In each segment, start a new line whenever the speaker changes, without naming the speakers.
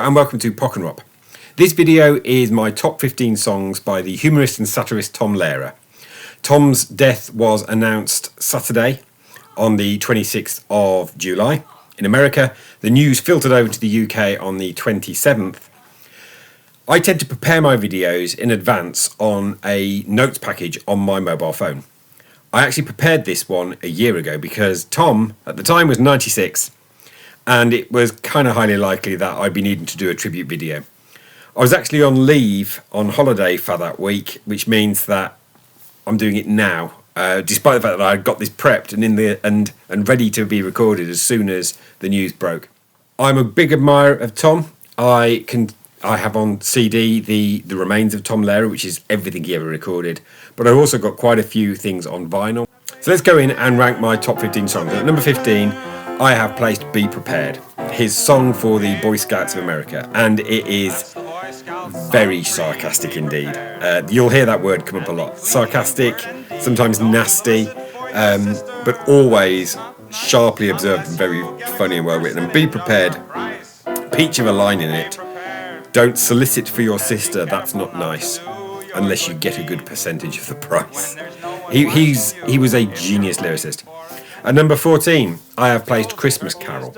and welcome to Pock and Rob. This video is my top 15 songs by the humorist and satirist Tom Lehrer. Tom's death was announced Saturday on the 26th of July. In America, the news filtered over to the UK on the 27th. I tend to prepare my videos in advance on a notes package on my mobile phone. I actually prepared this one a year ago because Tom, at the time, was 96, and it was kind of highly likely that I'd be needing to do a tribute video. I was actually on leave, on holiday for that week, which means that I'm doing it now, despite the fact that I got this prepped and ready to be recorded as soon as the news broke. I'm a big admirer of Tom. I have on CD the remains of Tom Lehrer, which is everything he ever recorded, but I've also got quite a few things on vinyl. So let's go in and rank my top 15 songs. At number 15, I have placed Be Prepared, his song for the Boy Scouts of America, and it is very sarcastic indeed. You'll hear that word come up a lot. Sarcastic, sometimes nasty, but always sharply observed and very funny and well written. And Be Prepared, peach of a line in it. Don't solicit for your sister, that's not nice, unless you get a good percentage of the price. He was a genius lyricist. At number 14, I have placed Christmas Carol.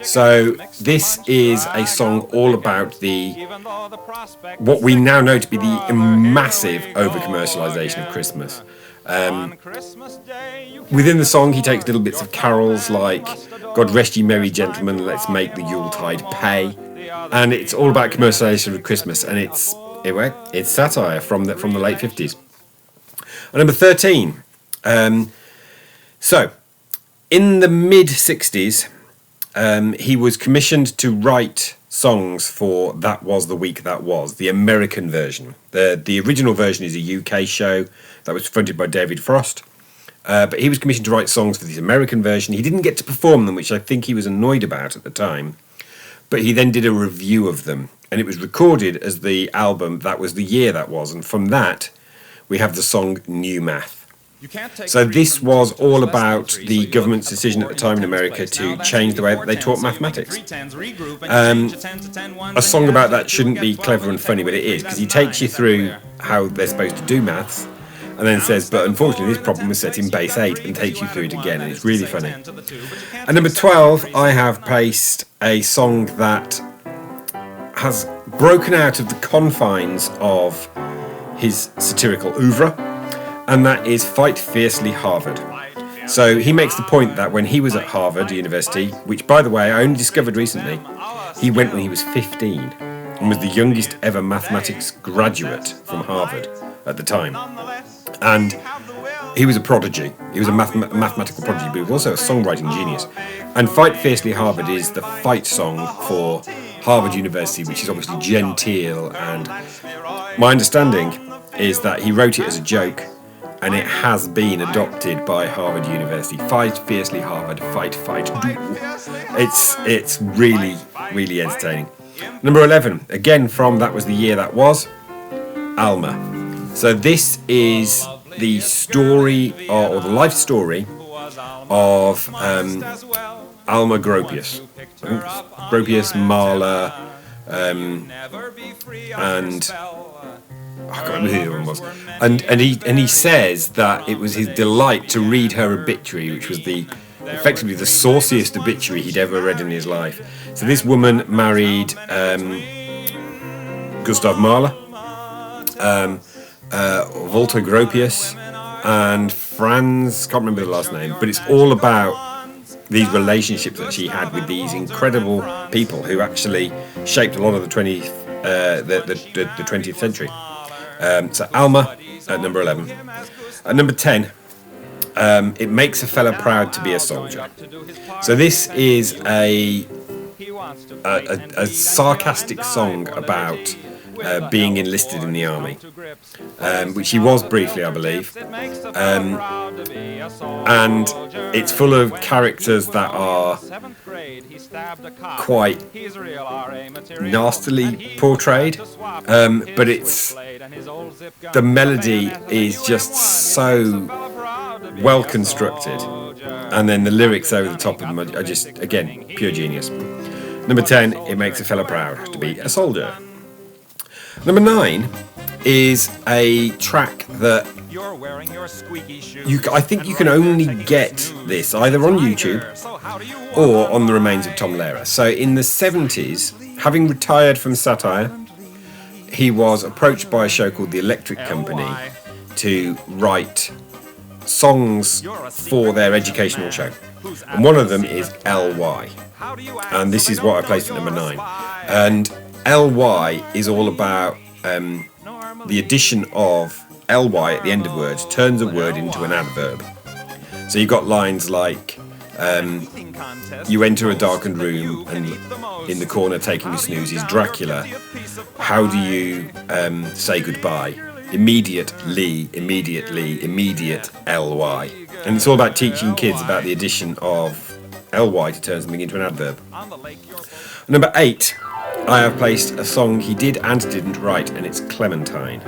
So this is a song all about what we now know to be the massive over-commercialisation of Christmas. Within the song, he takes little bits of carols like God Rest Ye Merry Gentlemen, Let's Make the Yuletide Pay. And it's all about commercialisation of Christmas, and it's satire from the late 50s. At number 13, so in the mid-60s, he was commissioned to write songs for That Was the Week That Was, the American version. The original version is a UK show that was fronted by David Frost, but he was commissioned to write songs for the American version. He didn't get to perform them, which I think he was annoyed about at the time, but he then did a review of them, and it was recorded as the album That Was the Year That Was, and from that we have the song New Math. So this was all about the government's decision at the time in America to change the way that they taught mathematics. A song about that shouldn't be clever and funny, but it is, because he takes you through how they're supposed to do maths, and then says, but unfortunately this problem was set in base 8, and takes you through it again, and it's really funny. At number 12, I have placed a song that has broken out of the confines of his satirical oeuvre, and that is Fight Fiercely Harvard. So he makes the point that when he was at Harvard University, which by the way I only discovered recently, he went when he was 15 and was the youngest ever mathematics graduate from Harvard at the time. And he was a prodigy. He was a mathematical prodigy, but he was also a songwriting genius. And Fight Fiercely Harvard is the fight song for Harvard University, which is obviously genteel, and my understanding is that he wrote it as a joke, and it has been adopted by Harvard University. Fight Fiercely Harvard, fight, do. It's really, really entertaining. Number 11, again from That Was the Year That Was, Alma. So this is the story, or the life story, of Alma Gropius. Gropius, Mahler, and I can't remember who the other one was. And he says that it was his delight to read her obituary, which was effectively the sauciest obituary he'd ever read in his life. So this woman married Gustav Mahler, Walter Gropius, and Franz, can't remember the last name, but it's all about these relationships that she had with these incredible people who actually shaped a lot of the 20th century. So Alma at number 11. At number 10, It Makes a Fella Proud to Be a Soldier. So this is a sarcastic song about being enlisted in the army, which he was briefly, I believe, and it's full of characters that are quite nastily portrayed, but the melody is just so well constructed, and then the lyrics over the top of them are just, again, pure genius. Number 10, it makes a fella proud to be a soldier. Number 9 is a track that I think you can only get this either on YouTube or on the remains of Tom Lehrer. So in the 70s, having retired from satire, he was approached by a show called The Electric Company to write songs for their educational show. And one of them is LY. And this is what I placed at number 9. And LY is all about the addition of ly at the end of words turns a word into an adverb. So you've got lines like you enter a darkened room and in the corner taking a snooze is Dracula. How do you say goodbye? Immediately, immediate ly. And it's all about teaching kids about the addition of ly to turn something into an adverb. Number 8, I have placed a song he did and didn't write, and it's Clementine.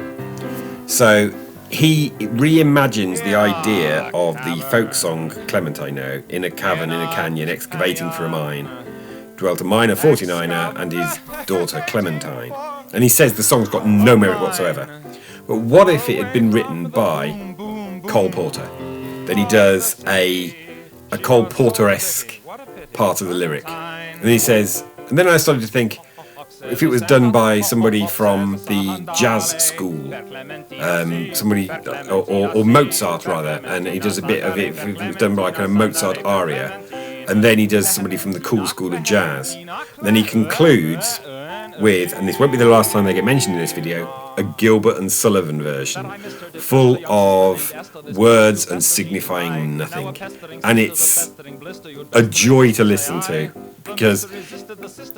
So he reimagines the idea of the folk song Clementine. In a cavern in a canyon, excavating for a mine, dwelt a miner 49er and his daughter Clementine. And he says the song's got no merit whatsoever. But what if it had been written by Cole Porter? Then he does a Cole Porter-esque part of the lyric. And he says, and then I started to think, if it was done by somebody from the jazz school, somebody or Mozart rather, and he does a bit of it, if it was done by kind of Mozart aria, and then he does somebody from the cool school of jazz, then he concludes with, and this won't be the last time they get mentioned in this video, a Gilbert and Sullivan version, full of words and signifying nothing, and it's a joy to listen to, because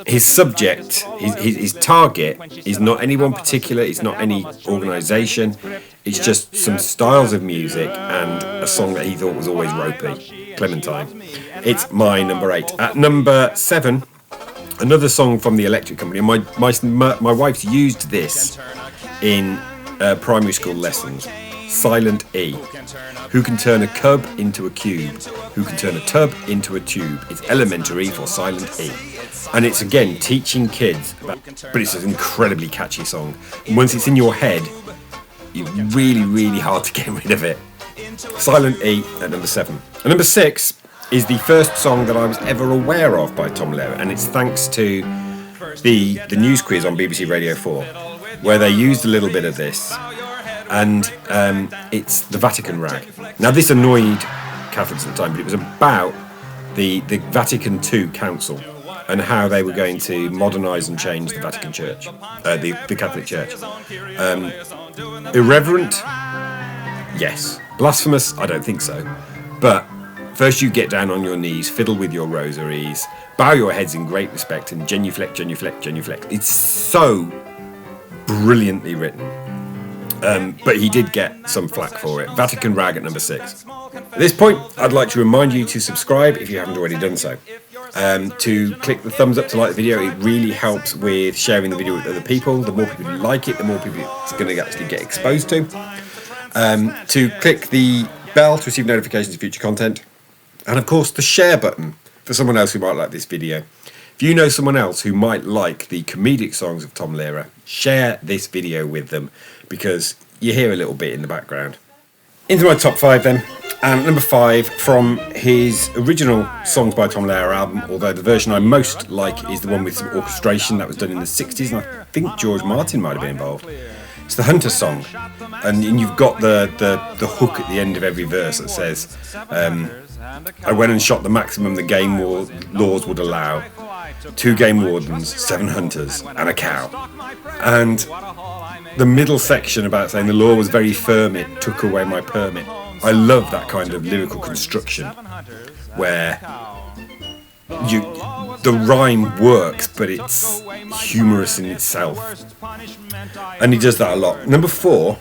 his subject, his target is not anyone particular, it's not any organisation, it's just some styles of music and a song that he thought was always ropey, Clementine. It's my number 8. At number 7, another song from the Electric Company. My wife's used this in primary school lessons. Silent E. Who can turn a cub into a cube? Who can turn a tub into a tube? It's elementary for Silent E. And it's again teaching kids about, but it's an incredibly catchy song. And once it's in your head, it's really hard to get rid of it. Silent E at number 7. And number 6 is the first song that I was ever aware of by Tom Lehrer, and it's thanks to the news quiz on BBC Radio 4, where they used a little bit of this, and it's the Vatican rag. Now this annoyed Catholics at the time, but it was about the Vatican II Council and how they were going to modernise and change the Vatican Church, the Catholic Church. Irreverent? Yes. Blasphemous? I don't think so. But first you get down on your knees, fiddle with your rosaries, bow your heads in great respect, and genuflect, genuflect, genuflect. It's so brilliantly written. But he did get some flack for it. Vatican rag at number 6. At this point, I'd like to remind you to subscribe if you haven't already done so. To click the thumbs up to like the video. It really helps with sharing the video with other people. The more people who like it, the more people it's going to actually get exposed to. To click the bell to receive notifications of future content. And of course the share button for someone else who might like this video. If you know someone else who might like the comedic songs of Tom Lehrer, share this video with them, because you hear a little bit in the background. Into my top 5 then. And number 5 from his original Songs by Tom Lehrer album, although the version I most like is the one with some orchestration that was done in the 60s, and I think George Martin might have been involved. It's the Hunter Song, and you've got the hook at the end of every verse that says, I went and shot the maximum the game laws would allow. 2 game wardens, 7 hunters, and a cow. And the middle section about saying the law was very firm, it took away my permit. I love that kind of lyrical construction where the rhyme works, but it's humorous in itself. And he does that a lot. Number 4,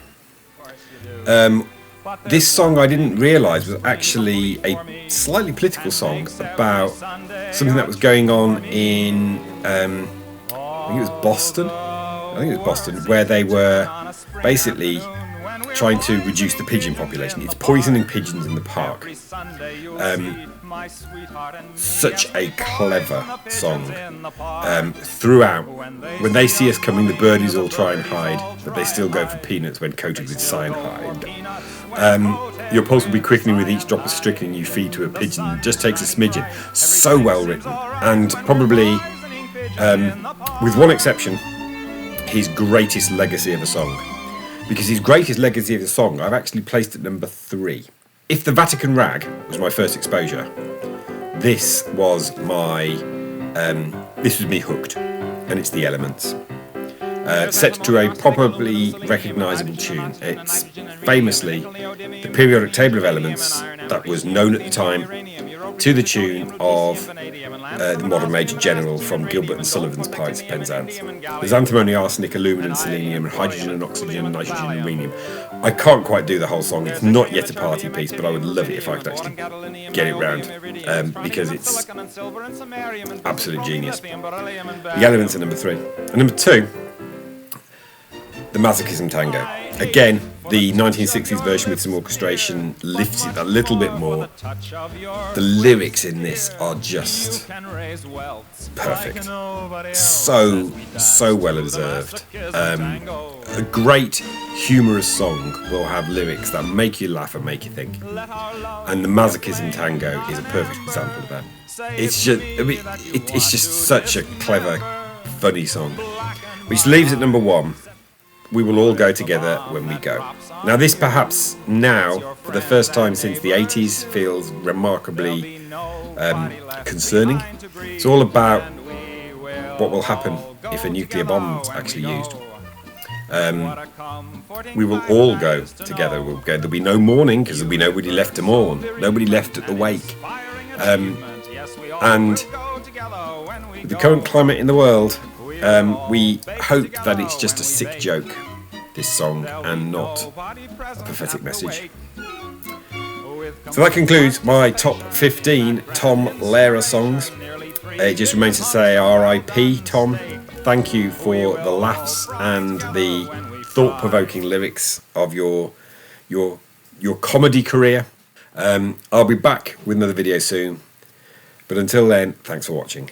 this song I didn't realise was actually a slightly political song about something that was going on in, I think it was Boston. Where they were basically trying to reduce the pigeon population. It's poisoning pigeons in the park. Such a clever song. Throughout, when they see us coming, the birdies all try and hide, but they still go for peanuts when coated with cyanide. Your pulse will be quickening with each drop of strychnine you feed to a pigeon. Just takes a smidgen. So well written, and probably, with one exception, his greatest legacy of a song. Because his greatest legacy of a song, I've actually placed at number 3. If the Vatican Rag was my first exposure, this was me hooked, and it's The Elements. Set to a probably recognisable tune. It's famously the periodic table of elements that was known at the time, to the tune of the modern Major General from Gilbert and Sullivan's Pirates of Penzance. There's antimony, arsenic, aluminum, selenium, and hydrogen and oxygen, and nitrogen and rhenium. I can't quite do the whole song. It's not yet a party piece, but I would love it if I could actually get it round, because it's absolute genius. The Elements are number 3. And number 2, the Masochism Tango. Again, the 1960s version with some orchestration lifts it a little bit more. The lyrics in this are just perfect. So well observed. A great humorous song will have lyrics that make you laugh and make you think. And the Masochism Tango is a perfect example of that. It's just such a clever, funny song. Which leaves at number 1. We Will All Go Together When We Go. Now this perhaps now, for the first time since the 80s, feels remarkably concerning. It's all about what will happen if a nuclear bomb's actually used. We will all go together. There'll be no mourning because there'll be nobody left to mourn, nobody left at the wake. And with the current climate in the world, we hope that it's just a sick joke, this song, and not a prophetic message. So that concludes my top 15 Tom Lehrer songs. It just remains to say R.I.P. Tom. Thank you for the laughs and the thought-provoking lyrics of your comedy career. I'll be back with another video soon. But until then, thanks for watching.